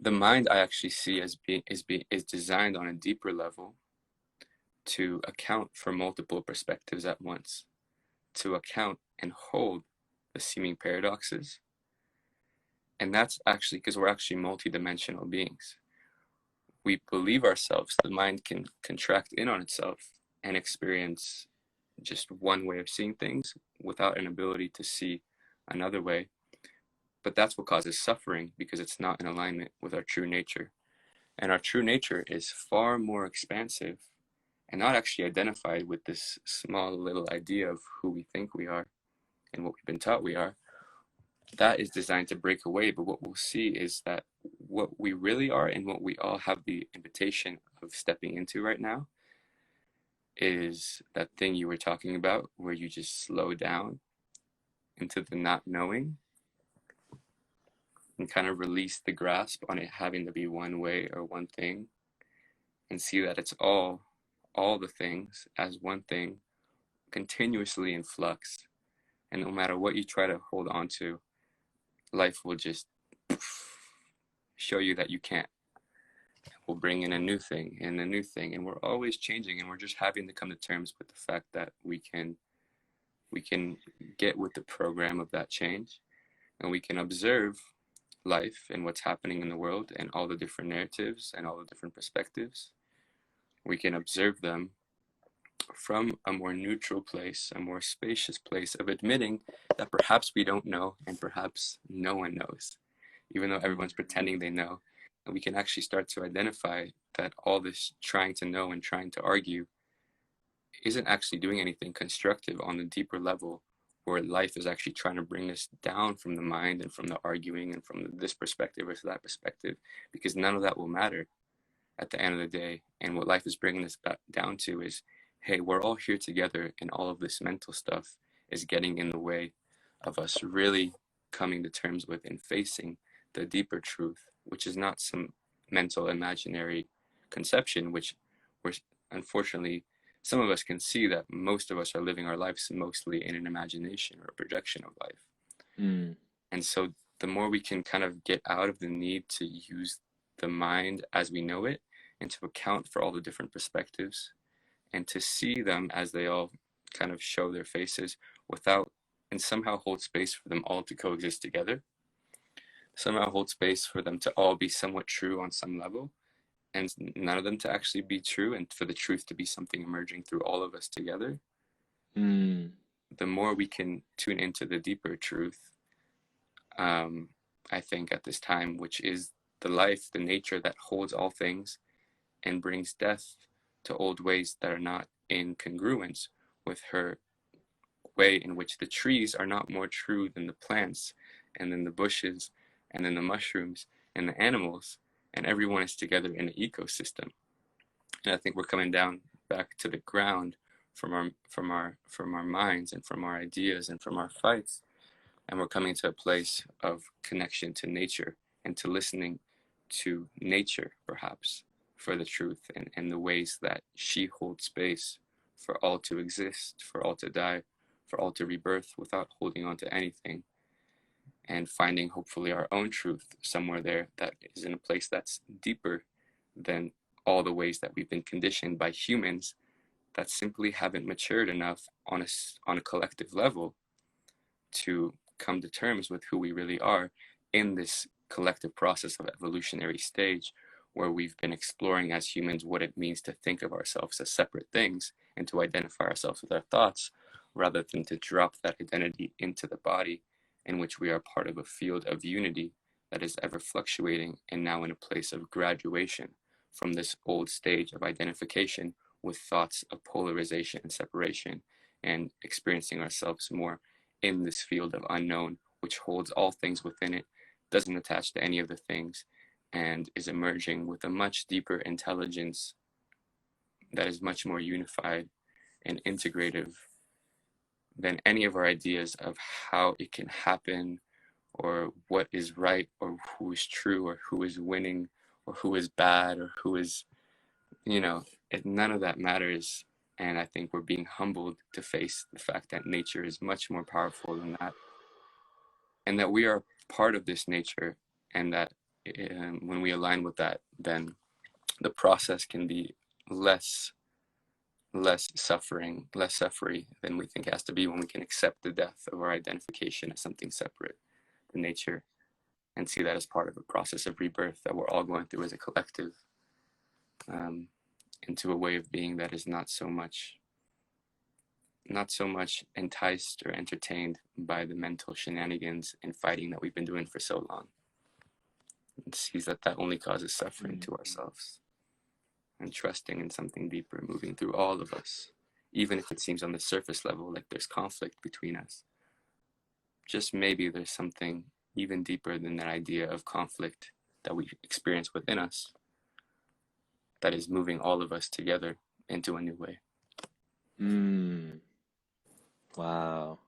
the mind I actually see as is designed on a deeper level to account for multiple perspectives at once, to account and hold the seeming paradoxes. And that's actually because we're actually multidimensional beings. We believe ourselves, the mind can contract in on itself and experience just one way of seeing things without an ability to see another way. But that's what causes suffering, because it's not in alignment with our true nature. And our true nature is far more expansive and not actually identified with this small little idea of who we think we are and what we've been taught we are. That is designed to break away. But what we'll see is that what we really are and what we all have the invitation of stepping into right now is that thing you were talking about, where you just slow down into the not knowing and kind of release the grasp on it having to be one way or one thing, and see that it's all the things as one thing, continuously in flux. And no matter what you try to hold on to, life will just show you that you can't. We'll bring in a new thing and a new thing, and we're always changing, and we're just having to come to terms with the fact that we can get with the program of that change, and we can observe life and what's happening in the world and all the different narratives and all the different perspectives. We can observe them from a more neutral place, a more spacious place of admitting that perhaps we don't know, and perhaps no one knows, even though everyone's pretending they know. And we can actually start to identify that all this trying to know and trying to argue isn't actually doing anything constructive on the deeper level, where life is actually trying to bring us down from the mind and from the arguing and from this perspective or that perspective, because none of that will matter at the end of the day. And what life is bringing us back down to is, hey, we're all here together, and all of this mental stuff is getting in the way of us really coming to terms with and facing the deeper truth, which is not some mental imaginary conception, which we're unfortunately, some of us can see that most of us are living our lives mostly in an imagination or a projection of life. Mm. And so the more we can kind of get out of the need to use the mind as we know it, and to account for all the different perspectives, and to see them as they all kind of show their faces without, and somehow hold space for them all to coexist together, somehow hold space for them to all be somewhat true on some level, and none of them to actually be true, and for the truth to be something emerging through all of us together. Mm. The more we can tune into the deeper truth, I think at this time, which is the life, the nature that holds all things and brings death to old ways that are not in congruence with her way, in which the trees are not more true than the plants, and then the bushes, and then the mushrooms, and the animals, and everyone is together in an ecosystem. And I think we're coming down back to the ground from our minds and from our ideas and from our fights, and we're coming to a place of connection to nature and to listening to nature, perhaps, for the truth, and the ways that she holds space for all to exist, for all to die, for all to rebirth without holding on to anything, and finding hopefully our own truth somewhere there that is in a place that's deeper than all the ways that we've been conditioned by humans that simply haven't matured enough on a collective level to come to terms with who we really are in this collective process of evolutionary stage, where we've been exploring as humans what it means to think of ourselves as separate things and to identify ourselves with our thoughts, rather than to drop that identity into the body, in which we are part of a field of unity that is ever fluctuating, and now in a place of graduation from this old stage of identification with thoughts of polarization and separation, and experiencing ourselves more in this field of unknown, which holds all things within it, doesn't attach to any of the things, and is emerging with a much deeper intelligence that is much more unified and integrative than any of our ideas of how it can happen, or what is right, or who is true, or who is winning, or who is bad, or who is, none of that matters. And I think we're being humbled to face the fact that nature is much more powerful than that, and that we are part of this nature, and that when we align with that, then the process can be less suffering, less suffery than we think it has to be when we can accept the death of our identification as something separate to nature and see that as part of a process of rebirth that we're all going through as a collective, um, into a way of being that is not so much enticed or entertained by the mental shenanigans and fighting that we've been doing for so long, and sees that that only causes suffering to ourselves, and trusting in something deeper moving through all of us, even if it seems on the surface level like there's conflict between us. Just maybe there's something even deeper than that idea of conflict that we experience within us that is moving all of us together into a new way. Mm. Wow.